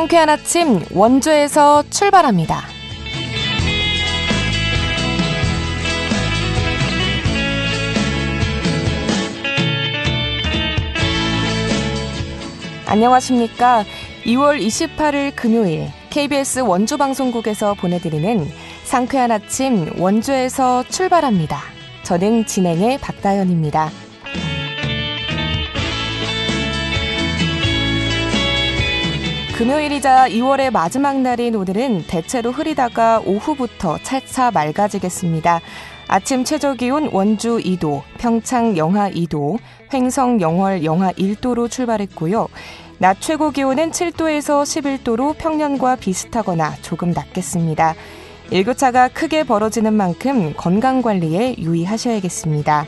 상쾌한 아침 원주에서 출발합니다. 안녕하십니까. 2월 28일 금요일 KBS 원주방송국에서 보내드리는 상쾌한 아침 원주에서 출발합니다. 저는 진행의 박다연입니다. 금요일이자 2월의 마지막 날인 오늘은 대체로 흐리다가 오후부터 차차 맑아지겠습니다. 아침 최저기온 원주 2도, 평창 영하 2도, 횡성 영월 영하 1도로 출발했고요. 낮 최고 기온은 7도에서 11도로 평년과 비슷하거나 조금 낮겠습니다. 일교차가 크게 벌어지는 만큼 건강관리에 유의하셔야겠습니다.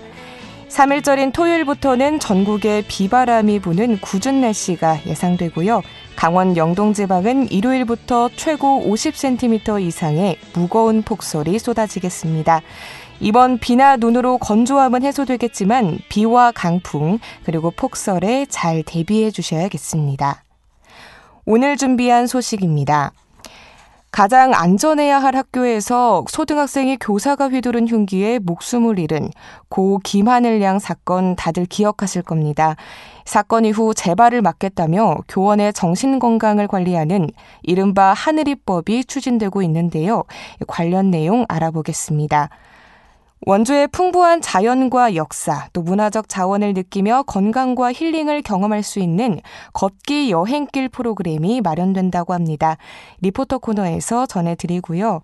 3일절인 토요일부터는 전국에 비바람이 부는 궂은 날씨가 예상되고요. 강원 영동 지방은 일요일부터 최고 50cm 이상의 무거운 폭설이 쏟아지겠습니다. 이번 비나 눈으로 건조함은 해소되겠지만 비와 강풍 그리고 폭설에 잘 대비해 주셔야겠습니다. 오늘 준비한 소식입니다. 가장 안전해야 할 학교에서 초등학생이 교사가 휘두른 흉기에 목숨을 잃은 고 김하늘 양 사건 다들 기억하실 겁니다. 사건 이후 재발을 막겠다며 교원의 정신건강을 관리하는 이른바 하늘이법이 추진되고 있는데요. 관련 내용 알아보겠습니다. 원주의 풍부한 자연과 역사, 또 문화적 자원을 느끼며 건강과 힐링을 경험할 수 있는 걷기 여행길 프로그램이 마련된다고 합니다. 리포터 코너에서 전해드리고요.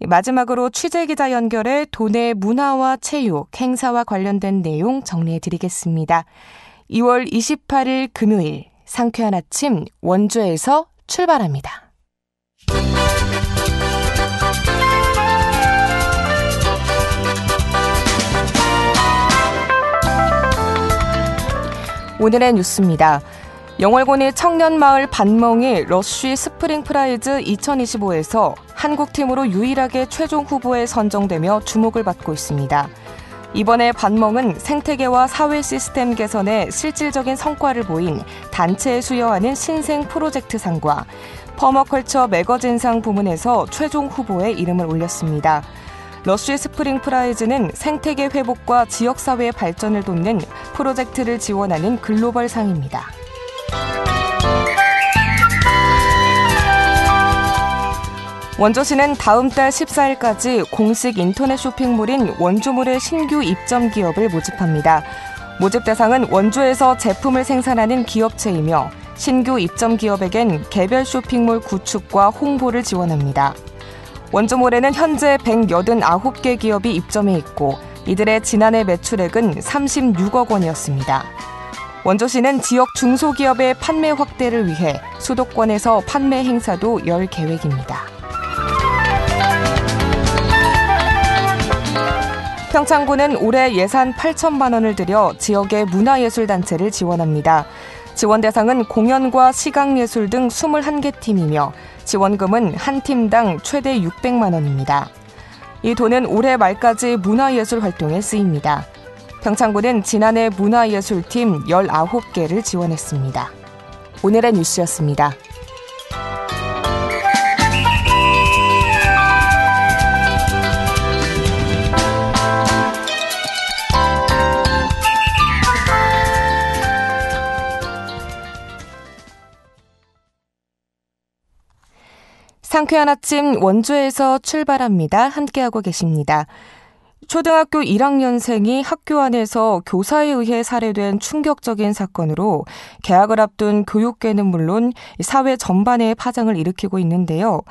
마지막으로 취재기자 연결해 도내 문화와 체육, 행사와 관련된 내용 정리해드리겠습니다. 2월 28일 금요일 상쾌한 아침 원주에서 출발합니다. 오늘의 뉴스입니다. 영월군의 청년마을 반멍이 러쉬 스프링 프라이즈 2025에서 한국팀으로 유일하게 최종 후보에 선정되며 주목을 받고 있습니다. 이번에 반멍은 생태계와 사회 시스템 개선에 실질적인 성과를 보인 단체에 수여하는 신생 프로젝트상과 퍼머컬처 매거진상 부문에서 최종 후보에 이름을 올렸습니다. 러쉬 스프링 프라이즈는 생태계 회복과 지역사회의 발전을 돕는 프로젝트를 지원하는 글로벌 상입니다. 원주시는 다음 달 14일까지 공식 인터넷 쇼핑몰인 원주몰의 신규 입점 기업을 모집합니다. 모집 대상은 원주에서 제품을 생산하는 기업체이며 신규 입점 기업에겐 개별 쇼핑몰 구축과 홍보를 지원합니다. 원주몰에는 현재 189개 기업이 입점해 있고 이들의 지난해 매출액은 36억 원이었습니다. 원주시는 지역 중소기업의 판매 확대를 위해 수도권에서 판매 행사도 열 계획입니다. 평창군은 올해 예산 8천만 원을 들여 지역의 문화예술단체를 지원합니다. 지원 대상은 공연과 시각예술 등 21개 팀이며 지원금은 한 팀당 최대 600만 원입니다. 이 돈은 올해 말까지 문화예술 활동에 쓰입니다. 평창군은 지난해 문화예술팀 19개를 지원했습니다. 오늘의 뉴스였습니다. 상쾌한 아침 원주에서 출발합니다. 함께하고 계십니다. 초등학교 1학년생이 학교 안에서 교사에 의해 살해된 충격적인 사건으로 개학을 앞둔 교육계는 물론 사회 전반에 파장을 일으키고 있는데요.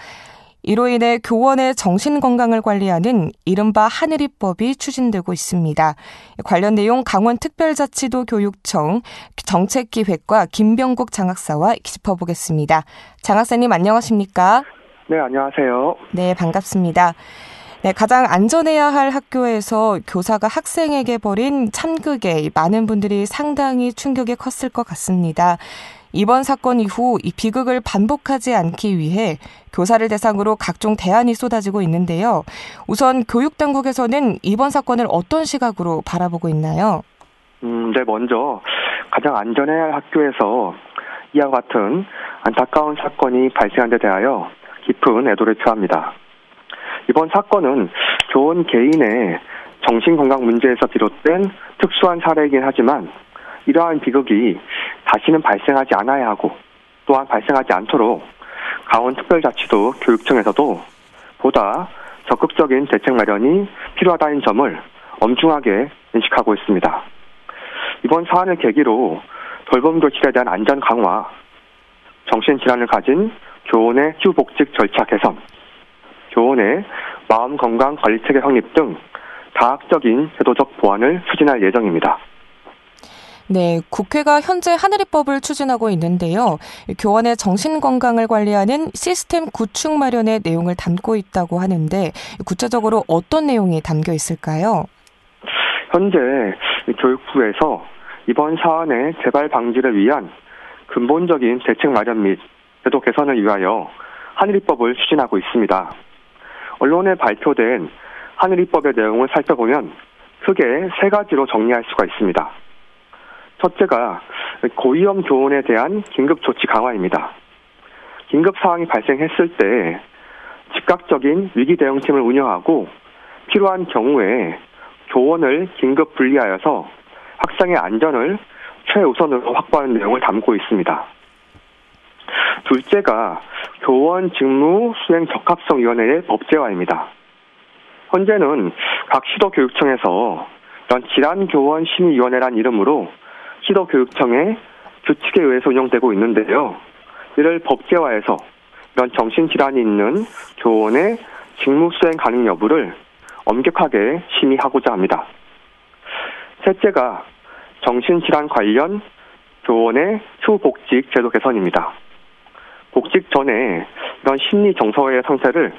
이로 인해 교원의 정신건강을 관리하는 이른바 하늘이법이 추진되고 있습니다. 관련 내용 강원특별자치도 교육청 정책기획과 김병국 장학사와 짚어보겠습니다. 장학사님 안녕하십니까? 네, 안녕하세요. 네, 반갑습니다. 네, 가장 안전해야 할 학교에서 교사가 학생에게 벌인 참극에 많은 분들이 상당히 충격이 컸을 것 같습니다. 이번 사건 이후 이 비극을 반복하지 않기 위해 교사를 대상으로 각종 대안이 쏟아지고 있는데요. 우선 교육당국에서는 이번 사건을 어떤 시각으로 바라보고 있나요? 네, 먼저 가장 안전해야 할 학교에서 이와 같은 안타까운 사건이 발생한 데 대하여 깊은 애도를 표합니다. 이번 사건은 교원 개인의 정신건강 문제에서 비롯된 특수한 사례이긴 하지만 이러한 비극이 다시는 발생하지 않아야 하고 또한 발생하지 않도록 강원특별자치도 교육청에서도 보다 적극적인 대책 마련이 필요하다는 점을 엄중하게 인식하고 있습니다. 이번 사안을 계기로 돌봄교실에 대한 안전 강화, 정신질환을 가진 교원의 휴복직 절차 개선, 교원의 마음건강관리체계 확립 등 다학적인 제도적 보완을 추진할 예정입니다. 네, 국회가 현재 하늘이법을 추진하고 있는데요. 교원의 정신건강을 관리하는 시스템 구축 마련의 내용을 담고 있다고 하는데 구체적으로 어떤 내용이 담겨 있을까요? 현재 교육부에서 이번 사안의 재발 방지를 위한 근본적인 대책 마련 및 제도 개선을 위하여 하늘이법을 추진하고 있습니다. 언론에 발표된 하늘이법의 내용을 살펴보면 크게 세 가지로 정리할 수가 있습니다. 첫째가 고위험 교원에 대한 긴급조치 강화입니다. 긴급 상황이 발생했을 때 즉각적인 위기대응팀을 운영하고 필요한 경우에 교원을 긴급 분리하여서 학생의 안전을 최우선으로 확보하는 내용을 담고 있습니다. 둘째가 교원 직무 수행 적합성위원회의 법제화입니다. 현재는 각 시도교육청에서 이런 질환교원 심의위원회란 이름으로 시도교육청의 규칙에 의해서 운영되고 있는데요. 이를 법제화해서 이런 정신질환이 있는 교원의 직무수행 가능 여부를 엄격하게 심의하고자 합니다. 셋째가 정신질환 관련 교원의 휴복직 제도 개선입니다. 복직 전에 이런 심리 정서의 상태를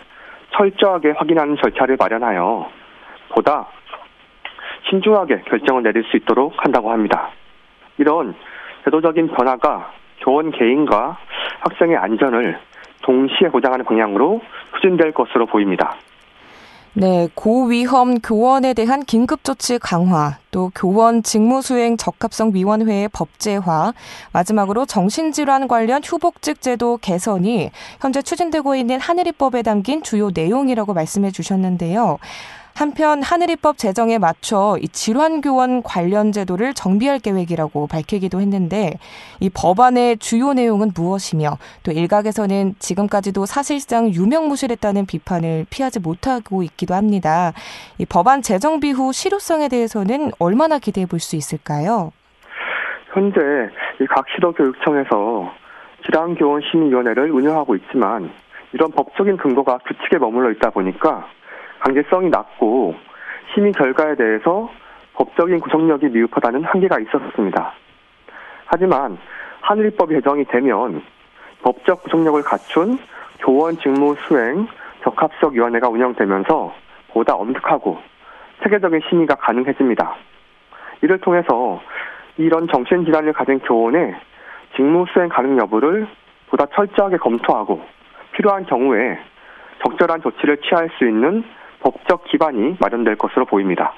철저하게 확인하는 절차를 마련하여 보다 신중하게 결정을 내릴 수 있도록 한다고 합니다. 이런 제도적인 변화가 교원 개인과 학생의 안전을 동시에 보장하는 방향으로 추진될 것으로 보입니다. 네, 고위험 교원에 대한 긴급조치 강화, 또 교원 직무수행 적합성위원회의 법제화, 마지막으로 정신질환 관련 휴복직 제도 개선이 현재 추진되고 있는 하늘이법에 담긴 주요 내용이라고 말씀해 주셨는데요. 한편 하늘이법 제정에 맞춰 이 질환교원 관련 제도를 정비할 계획이라고 밝히기도 했는데 이 법안의 주요 내용은 무엇이며 또 일각에서는 지금까지도 사실상 유명무실했다는 비판을 피하지 못하고 있기도 합니다. 이 법안 제정비 후 실효성에 대해서는 얼마나 기대해 볼 수 있을까요? 현재 각 시도교육청에서 질환교원 심의위원회를 운영하고 있지만 이런 법적인 근거가 규칙에 머물러 있다 보니까 강제성이 낮고 심의 결과에 대해서 법적인 구속력이 미흡하다는 한계가 있었습니다. 하지만 하늘이법이 개정이 되면 법적 구속력을 갖춘 교원 직무 수행 적합성위원회가 운영되면서 보다 엄격하고 체계적인 심의가 가능해집니다. 이를 통해서 이런 정신질환을 가진 교원의 직무 수행 가능 여부를 보다 철저하게 검토하고 필요한 경우에 적절한 조치를 취할 수 있는 법적 기반이 마련될 것으로 보입니다.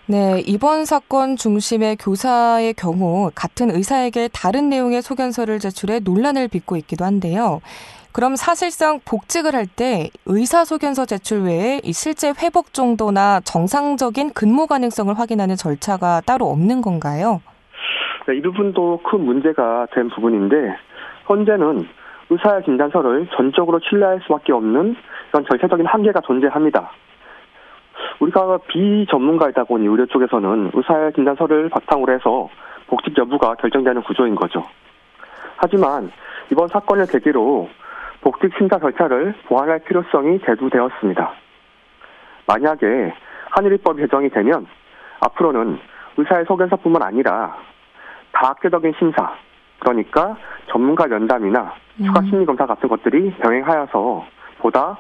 네, 이번 사건 중심의 교사의 경우 같은 의사에게 다른 내용의 소견서를 제출해 논란을 빚고 있기도 한데요. 그럼 사실상 복직을 할 때 의사 소견서 제출 외에 실제 회복 정도나 정상적인 근무 가능성을 확인하는 절차가 따로 없는 건가요? 네, 이 부분도 큰 문제가 된 부분인데 현재는 의사의 진단서를 전적으로 신뢰할 수밖에 없는 이런 절차적인 한계가 존재합니다. 우리가 비전문가이다 보니 의료 쪽에서는 의사의 진단서를 바탕으로 해서 복직 여부가 결정되는 구조인 거죠. 하지만 이번 사건을 계기로 복직 심사 절차를 보완할 필요성이 대두되었습니다. 만약에 하늘이법 개정이 되면 앞으로는 의사의 소견서뿐만 아니라 다학계적인 심사, 그러니까 전문가 면담이나 추가 심리검사 같은 것들이 병행하여서 보다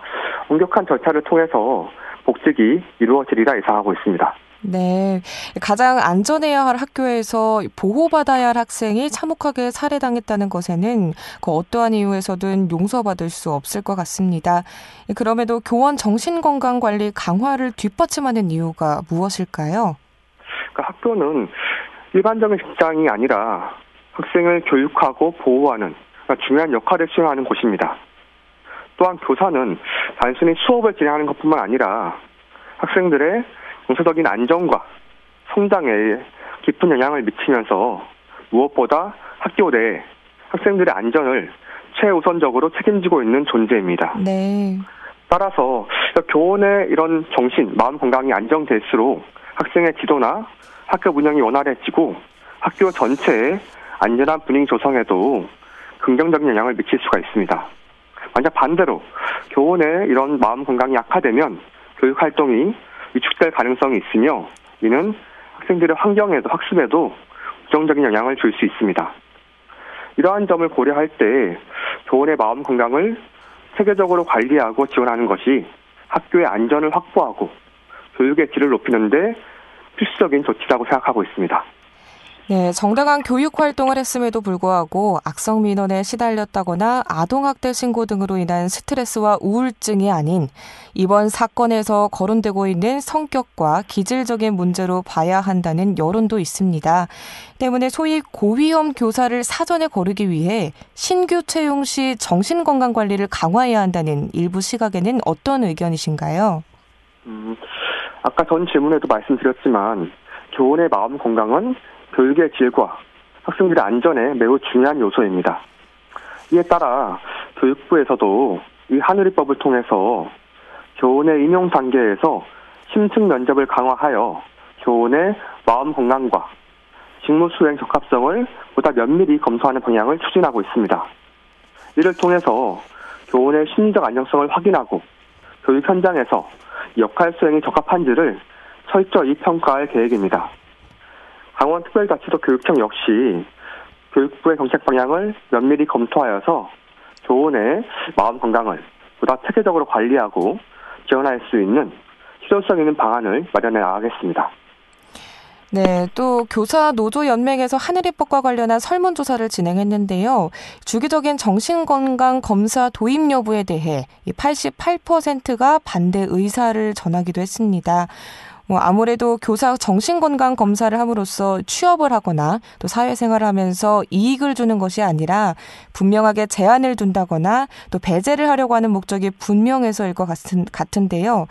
엄격한 절차를 통해서 복직이 이루어지리라 예상하고 있습니다. 네, 가장 안전해야 할 학교에서 보호받아야 할 학생이 참혹하게 살해당했다는 것에는 그 어떠한 이유에서든 용서받을 수 없을 것 같습니다. 그럼에도 교원 정신건강관리 강화를 뒷받침하는 이유가 무엇일까요? 학교는 일반적인 직장이 아니라 학생을 교육하고 보호하는 중요한 역할을 수행하는 곳입니다. 또한 교사는 단순히 수업을 진행하는 것뿐만 아니라 학생들의 정서적인 안정과 성장에 깊은 영향을 미치면서 무엇보다 학교 내 학생들의 안전을 최우선적으로 책임지고 있는 존재입니다. 네. 따라서 교원의 이런 정신, 마음 건강이 안정될수록 학생의 지도나 학교 운영이 원활해지고 학교 전체의 안전한 분위기 조성에도 긍정적인 영향을 미칠 수가 있습니다. 만약 반대로 교원의 이런 마음 건강이 악화되면 교육 활동이 위축될 가능성이 있으며 이는 학생들의 환경에도 학습에도 부정적인 영향을 줄 수 있습니다. 이러한 점을 고려할 때 교원의 마음 건강을 체계적으로 관리하고 지원하는 것이 학교의 안전을 확보하고 교육의 질을 높이는 데 필수적인 조치라고 생각하고 있습니다. 네, 정당한 교육 활동을 했음에도 불구하고 악성 민원에 시달렸다거나 아동학대 신고 등으로 인한 스트레스와 우울증이 아닌 이번 사건에서 거론되고 있는 성격과 기질적인 문제로 봐야 한다는 여론도 있습니다. 때문에 소위 고위험 교사를 사전에 거르기 위해 신규 채용 시 정신건강관리를 강화해야 한다는 일부 시각에는 어떤 의견이신가요? 아까 전 질문에도 말씀드렸지만 교원의 마음 건강은 교육의 질과 학생들의 안전에 매우 중요한 요소입니다. 이에 따라 교육부에서도 이 하늘이법을 통해서 교원의 임용 단계에서 심층 면접을 강화하여 교원의 마음 건강과 직무 수행 적합성을 보다 면밀히 검토하는 방향을 추진하고 있습니다. 이를 통해서 교원의 심리적 안정성을 확인하고 교육 현장에서 역할 수행이 적합한지를 철저히 평가할 계획입니다. 강원특별자치도 교육청 역시 교육부의 정책 방향을 면밀히 검토하여서 교원의 마음 건강을 보다 체계적으로 관리하고 지원할 수 있는 실효성 있는 방안을 마련해 나가겠습니다. 네, 또 교사 노조연맹에서 하늘이법과 관련한 설문조사를 진행했는데요. 주기적인 정신건강 검사 도입 여부에 대해 88%가 반대 의사를 전하기도 했습니다. 아무래도 교사 정신건강 검사를 함으로써 취업을 하거나 또 사회생활을 하면서 이익을 주는 것이 아니라 분명하게 제한을 둔다거나 또 배제를 하려고 하는 목적이 분명해서일 것 같은데요.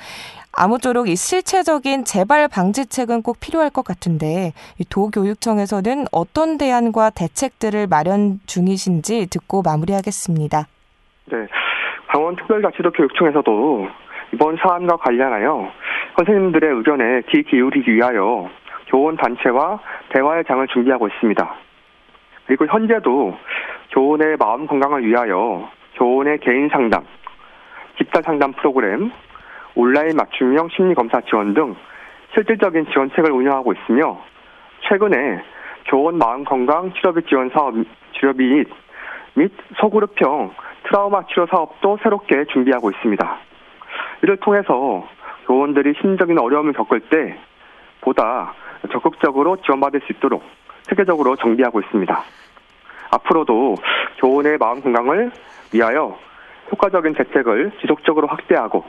아무쪼록 이 실체적인 재발 방지책은 꼭 필요할 것 같은데 도교육청에서는 어떤 대안과 대책들을 마련 중이신지 듣고 마무리하겠습니다. 네, 강원특별자치도 교육청에서도 이번 사안과 관련하여 선생님들의 의견에 귀 기울이기 위하여 교원 단체와 대화의 장을 준비하고 있습니다. 그리고 현재도 교원의 마음 건강을 위하여 교원의 개인 상담, 집단 상담 프로그램, 온라인 맞춤형 심리검사 지원 등 실질적인 지원책을 운영하고 있으며 최근에 교원 마음건강 치료비 지원 사업 치료비 및 소그룹형 트라우마 치료 사업도 새롭게 준비하고 있습니다. 이를 통해서 교원들이 심리적인 어려움을 겪을 때 보다 적극적으로 지원받을 수 있도록 체계적으로 정비하고 있습니다. 앞으로도 교원의 마음 건강을 위하여 효과적인 대책을 지속적으로 확대하고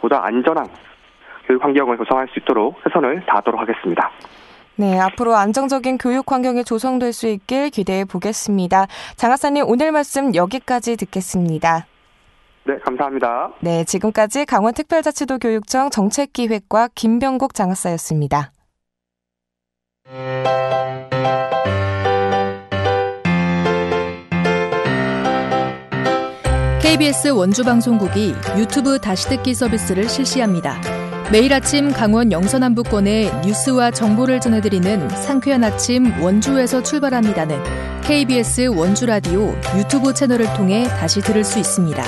보다 안전한 교육 환경을 조성할 수 있도록 최선을 다하도록 하겠습니다. 네, 앞으로 안정적인 교육 환경이 조성될 수 있길 기대해 보겠습니다. 장학사님, 오늘 말씀 여기까지 듣겠습니다. 네, 감사합니다. 네, 지금까지 강원특별자치도 교육청 정책기획과 김병국 장학사였습니다. KBS 원주방송국이 유튜브 다시 듣기 서비스를 실시합니다. 매일 아침 강원 영서남부권의 뉴스와 정보를 전해드리는 상쾌한 아침 원주에서 출발합니다는 KBS 원주라디오 유튜브 채널을 통해 다시 들을 수 있습니다.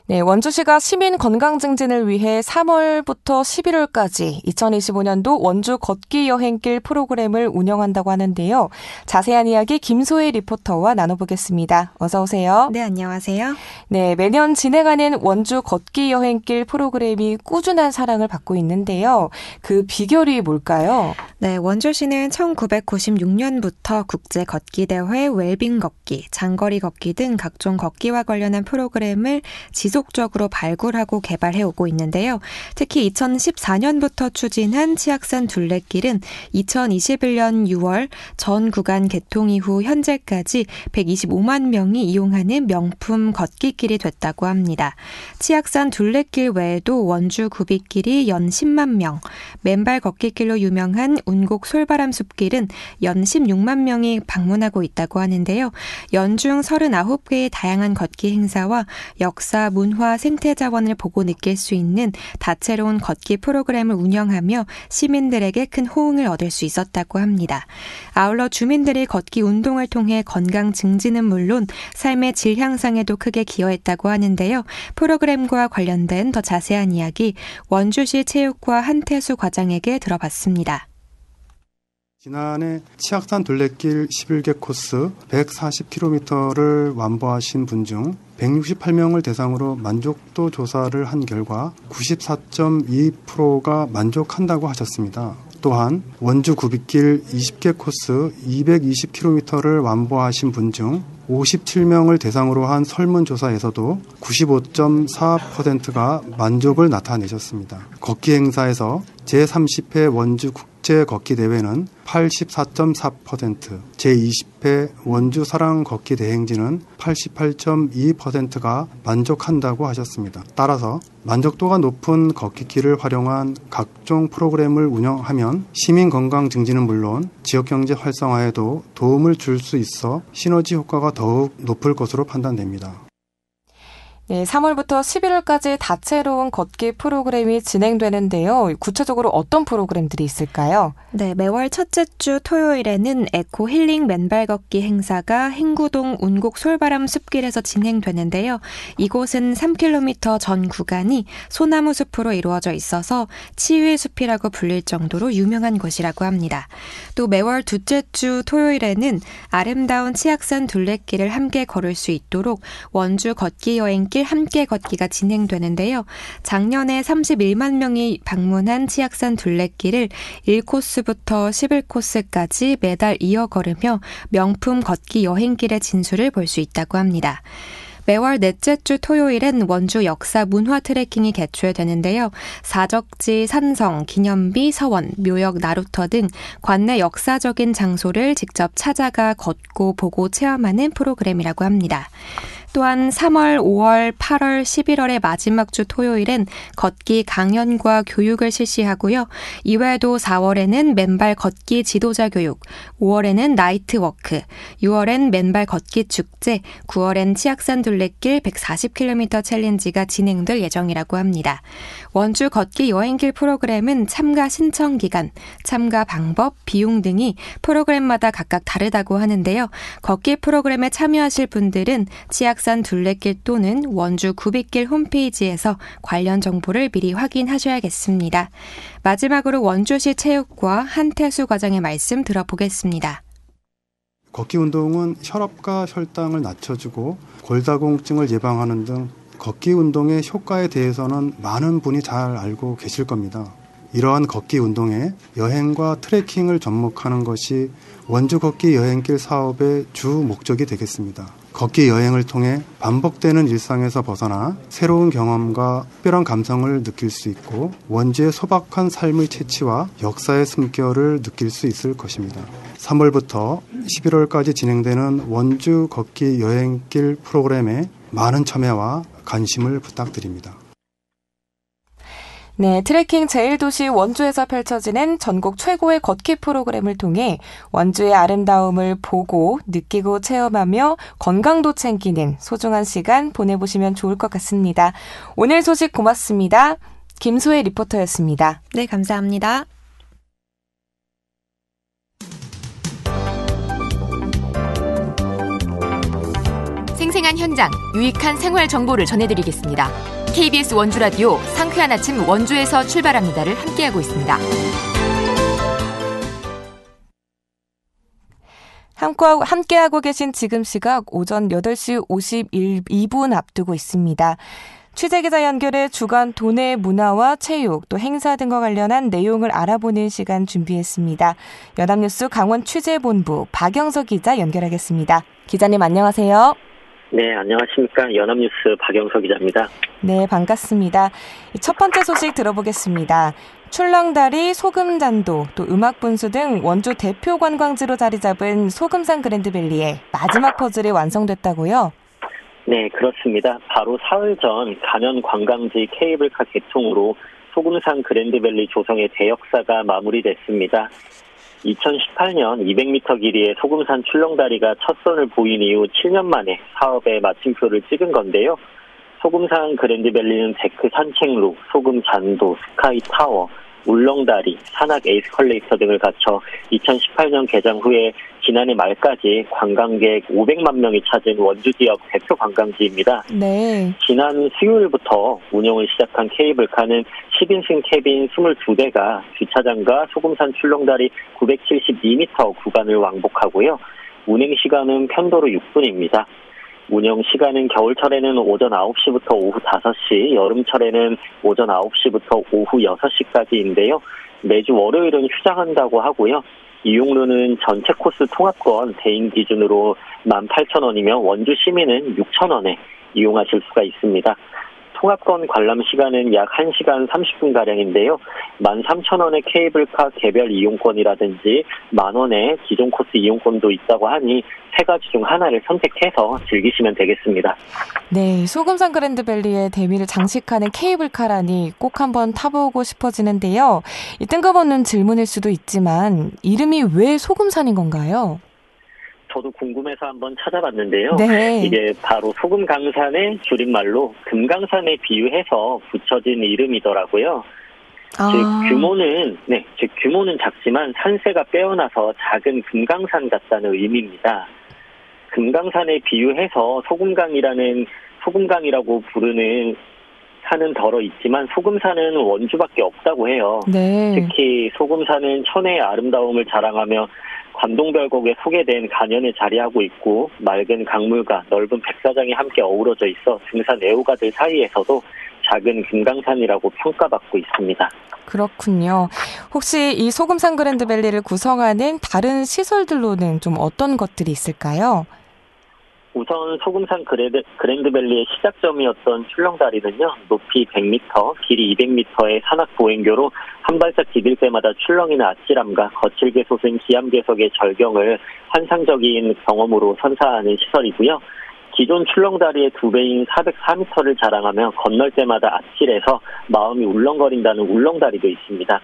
네, 원주시가 시민 건강 증진을 위해 3월부터 11월까지 2025년도 원주 걷기 여행길 프로그램을 운영한다고 하는데요. 자세한 이야기 김소혜 리포터와 나눠보겠습니다. 어서 오세요. 네, 안녕하세요. 네, 매년 진행하는 원주 걷기 여행길 프로그램이 꾸준한 사랑을 받고 있는데요. 그 비결이 뭘까요? 네, 원주시는 1996년부터 국제 걷기 대회, 웰빙 걷기, 장거리 걷기 등 각종 걷기와 관련한 프로그램을 지속 지속적으로 발굴하고 개발해오고 있는데요. 특히 2014년부터 추진한 치악산 둘레길은 2021년 6월 전 구간 개통 이후 현재까지 125만 명이 이용하는 명품 걷기길이 됐다고 합니다. 치악산 둘레길 외에도 원주 구비길이 연 10만 명, 맨발 걷기길로 유명한 운곡 솔바람 숲길은 연 16만 명이 방문하고 있다고 하는데요. 연중 39개의 다양한 걷기 행사와 역사, 문화, 생태 자원을 보고 느낄 수 있는 다채로운 걷기 프로그램을 운영하며 시민들에게 큰 호응을 얻을 수 있었다고 합니다. 아울러 주민들이 걷기 운동을 통해 건강 증진은 물론 삶의 질 향상에도 크게 기여했다고 하는데요. 프로그램과 관련된 더 자세한 이야기 원주시 체육과 한태수 과장에게 들어봤습니다. 지난해 치악산 둘레길 11개 코스 140km를 완보하신 분 중 168명을 대상으로 만족도 조사를 한 결과 94.2%가 만족한다고 하셨습니다. 또한 원주 구비길 20개 코스 220km를 완보하신 분 중 57명을 대상으로 한 설문조사에서도 95.4%가 만족을 나타내셨습니다. 걷기 행사에서 제30회 원주 국제 걷기 대회는 84.4%, 제20회 원주 사랑 걷기 대행진은 88.2%가 만족한다고 하셨습니다. 따라서 만족도가 높은 걷기길을 활용한 각종 프로그램을 운영하면 시민 건강 증진은 물론 지역 경제 활성화에도 도움을 줄 수 있어 시너지 효과가 더욱 높을 것으로 판단됩니다. 네, 3월부터 11월까지 다채로운 걷기 프로그램이 진행되는데요. 구체적으로 어떤 프로그램들이 있을까요? 네, 매월 첫째 주 토요일에는 에코 힐링 맨발 걷기 행사가 행구동 운곡 솔바람 숲길에서 진행되는데요. 이곳은 3km 전 구간이 소나무 숲으로 이루어져 있어서 치유의 숲이라고 불릴 정도로 유명한 곳이라고 합니다. 또 매월 둘째 주 토요일에는 아름다운 치악산 둘레길을 함께 걸을 수 있도록 원주 걷기 여행길 함께 걷기가 진행되는데요. 작년에 31만 명이 방문한 치악산 둘레길을 1코스부터 11코스까지 매달 이어 걸으며 명품 걷기 여행길의 진수를 볼 수 있다고 합니다. 매월 넷째 주 토요일엔 원주 역사 문화 트레킹이 개최되는데요. 사적지, 산성, 기념비, 서원, 묘역, 나루터 등 관내 역사적인 장소를 직접 찾아가 걷고 보고 체험하는 프로그램이라고 합니다. 또한 3월, 5월, 8월, 11월의 마지막 주 토요일엔 걷기 강연과 교육을 실시하고요. 이외에도 4월에는 맨발 걷기 지도자 교육, 5월에는 나이트 워크, 6월엔 맨발 걷기 축제, 9월엔 치악산 둘레길 140km 챌린지가 진행될 예정이라고 합니다. 원주 걷기 여행길 프로그램은 참가 신청 기간, 참가 방법, 비용 등이 프로그램마다 각각 다르다고 하는데요. 걷기 프로그램에 참여하실 분들은 치악산 둘레길 또는 원주 구비길 홈페이지에서 관련 정보를 미리 확인하셔야겠습니다. 마지막으로 원주시 체육과 한태수 과장의 말씀 들어보겠습니다. 걷기 운동은 혈압과 혈당을 낮춰주고 골다공증을 예방하는 등 걷기 운동의 효과에 대해서는 많은 분이 잘 알고 계실 겁니다. 이러한 걷기 운동에 여행과 트레킹을 접목하는 것이 원주 걷기 여행길 사업의 주 목적이 되겠습니다. 걷기 여행을 통해 반복되는 일상에서 벗어나 새로운 경험과 특별한 감성을 느낄 수 있고 원주의 소박한 삶의 채취와 역사의 숨결을 느낄 수 있을 것입니다. 3월부터 11월까지 진행되는 원주 걷기 여행길 프로그램에 많은 참여와 관심을 부탁드립니다. 네, 트레킹 제1도시 원주에서 펼쳐지는 전국 최고의 걷기 프로그램을 통해 원주의 아름다움을 보고 느끼고 체험하며 건강도 챙기는 소중한 시간 보내보시면 좋을 것 같습니다. 오늘 소식 고맙습니다. 김소혜 리포터였습니다. 네, 감사합니다. 생생한 현장, 유익한 생활 정보를 전해드리겠습니다. KBS 원주라디오 상쾌한 아침 원주에서 출발합니다를 함께하고 있습니다. 함께하고 계신 지금 시각 오전 8시 52분 앞두고 있습니다. 취재기자 연결해 주간 도내 문화와 체육, 또 행사 등과 관련한 내용을 알아보는 시간 준비했습니다. 연합뉴스 강원 취재본부 박영석 기자 연결하겠습니다. 기자님 안녕하세요. 네, 안녕하십니까. 연합뉴스 박영석 기자입니다. 네, 반갑습니다. 첫 번째 소식 들어보겠습니다. 출렁다리, 소금잔도, 또 음악분수 등 원주 대표 관광지로 자리 잡은 소금산 그랜드밸리의 마지막 퍼즐이 완성됐다고요? 네, 그렇습니다. 바로 사흘 전 간현 관광지 케이블카 개통으로 소금산 그랜드밸리 조성의 대역사가 마무리됐습니다. 2018년 200m 길이의 소금산 출렁다리가 첫 선을 보인 이후 7년 만에 사업에 마침표를 찍은 건데요. 소금산 그랜드밸리는 데크 산책로, 소금잔도, 스카이타워, 울렁다리, 산악 에스컬레이터 등을 갖춰 2018년 개장 후에 지난해 말까지 관광객 500만 명이 찾은 원주 지역 대표 관광지입니다. 네. 지난 수요일부터 운영을 시작한 케이블카는 10인승 캐빈 22대가 주차장과 소금산 출렁다리 972m 구간을 왕복하고요. 운행 시간은 편도로 6분입니다. 운영 시간은 겨울철에는 오전 9시부터 오후 5시, 여름철에는 오전 9시부터 오후 6시까지인데요. 매주 월요일은 휴장한다고 하고요. 이용료는 전체 코스 통합권 대인 기준으로 18,000원이며 원주 시민은 6,000원에 이용하실 수가 있습니다. 통합권 관람 시간은 약 1시간 30분가량인데요. 13,000원의 케이블카 개별 이용권이라든지 만원의 기존 코스 이용권도 있다고 하니 세 가지 중 하나를 선택해서 즐기시면 되겠습니다. 네, 소금산 그랜드밸리의 대미를 장식하는 케이블카라니 꼭 한번 타보고 싶어지는데요. 이 뜬금없는 질문일 수도 있지만 이름이 왜 소금산인 건가요? 저도 궁금해서 한번 찾아봤는데요. 네. 이게 바로 소금강산의 줄임말로 금강산에 비유해서 붙여진 이름이더라고요. 즉 규모는 작지만 산세가 빼어나서 작은 금강산 같다는 의미입니다. 금강산에 비유해서 소금강이라고 부르는 산은 덜어 있지만 소금산은 원주밖에 없다고 해요. 네. 특히 소금산은 천혜의 아름다움을 자랑하며 관동별곡에 소개된 간현에 자리하고 있고 맑은 강물과 넓은 백사장이 함께 어우러져 있어 등산 애호가들 사이에서도 작은 금강산이라고 평가받고 있습니다. 그렇군요. 혹시 이 소금산 그랜드밸리를 구성하는 다른 시설들로는 좀 어떤 것들이 있을까요? 우선 소금산 그랜드밸리의 시작점이었던 출렁다리는요. 높이 100m, 길이 200m의 산악 보행교로 한 발짝 디딜 때마다 출렁이는 아찔함과 거칠게 솟은 기암괴석의 절경을 환상적인 경험으로 선사하는 시설이고요. 기존 출렁다리의 2배인 404m를 자랑하며 건널 때마다 아찔해서 마음이 울렁거린다는 울렁다리도 있습니다.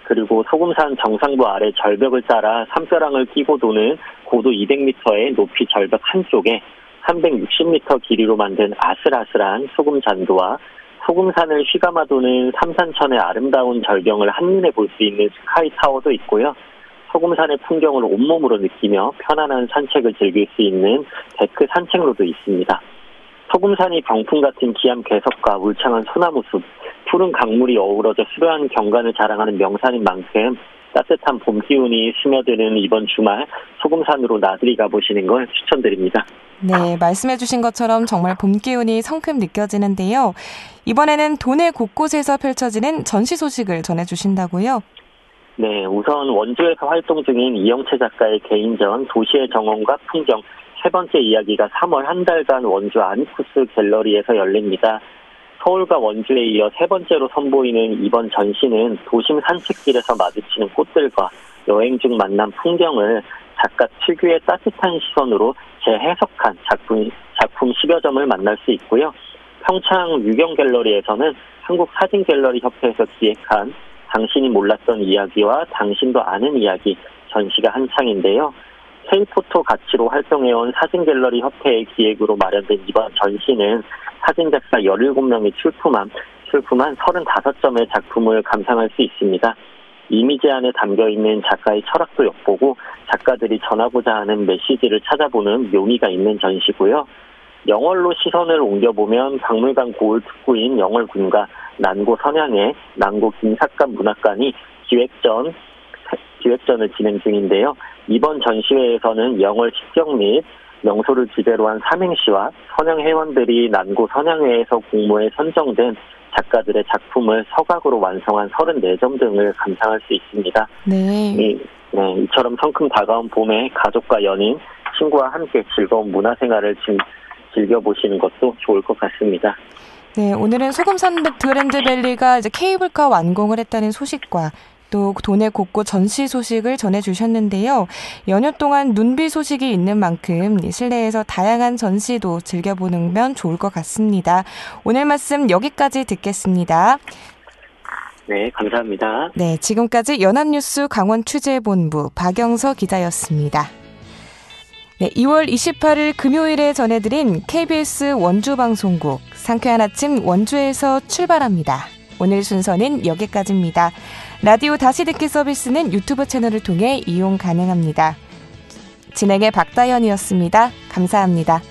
그리고 소금산 정상부 아래 절벽을 따라 산벼랑을 끼고 도는 고도 200m의 높이 절벽 한쪽에 360m 길이로 만든 아슬아슬한 소금잔도와 소금산을 휘감아 도는 삼산천의 아름다운 절경을 한눈에 볼 수 있는 스카이타워도 있고요. 소금산의 풍경을 온몸으로 느끼며 편안한 산책을 즐길 수 있는 데크 산책로도 있습니다. 소금산이 병풍 같은 기암 괴석과 울창한 소나무숲, 푸른 강물이 어우러져 수려한 경관을 자랑하는 명산인 만큼 따뜻한 봄 기운이 스며드는 이번 주말 소금산으로 나들이 가보시는 걸 추천드립니다. 네, 말씀해 주신 것처럼 정말 봄 기운이 성큼 느껴지는데요. 이번에는 도내 곳곳에서 펼쳐지는 전시 소식을 전해주신다고요? 네, 우선 원주에서 활동 중인 이영채 작가의 개인전 도시의 정원과 풍경 세 번째 이야기가 3월 한 달간 원주 아니쿠스 갤러리에서 열립니다. 서울과 원주에 이어 세 번째로 선보이는 이번 전시는 도심 산책길에서 마주치는 꽃들과 여행 중 만난 풍경을 작가 특유의 따뜻한 시선으로 재해석한 작품 10여 점을 만날 수 있고요. 평창 유경 갤러리에서는 한국사진갤러리협회에서 기획한 당신이 몰랐던 이야기와 당신도 아는 이야기 전시가 한창인데요. K포토 가치로 활동해온 사진갤러리 협회의 기획으로 마련된 이번 전시는 사진작가 17명이 출품한 35점의 작품을 감상할 수 있습니다. 이미지 안에 담겨있는 작가의 철학도 엿보고 작가들이 전하고자 하는 메시지를 찾아보는 묘미가 있는 전시고요. 영월로 시선을 옮겨보면 박물관 고을 특구인 영월군과 난고 선양의 난고 김삿갓 문학관이 기획전을 진행 중인데요. 이번 전시회에서는 영월 식경 및 명소를 주제로 한 삼행시와 선양 회원들이 난고 선양회에서 공모에 선정된 작가들의 작품을 서각으로 완성한 34점 등을 감상할 수 있습니다. 네. 이처럼 성큼 다가온 봄에 가족과 연인, 친구와 함께 즐거운 문화생활을 즐겨보시는 것도 좋을 것 같습니다. 네, 오늘은 소금산 그랜드밸리가 이제 케이블카 완공을 했다는 소식과 또 도내 곳곳 전시 소식을 전해주셨는데요. 연휴 동안 눈비 소식이 있는 만큼 실내에서 다양한 전시도 즐겨보면 좋을 것 같습니다. 오늘 말씀 여기까지 듣겠습니다. 네, 감사합니다. 네, 지금까지 연합뉴스 강원취재본부 박영서 기자였습니다. 네, 2월 28일 금요일에 전해드린 KBS 원주방송국 상쾌한 아침 원주에서 출발합니다. 오늘 순서는 여기까지입니다. 라디오 다시 듣기 서비스는 유튜브 채널을 통해 이용 가능합니다. 진행의 박다연이었습니다. 감사합니다.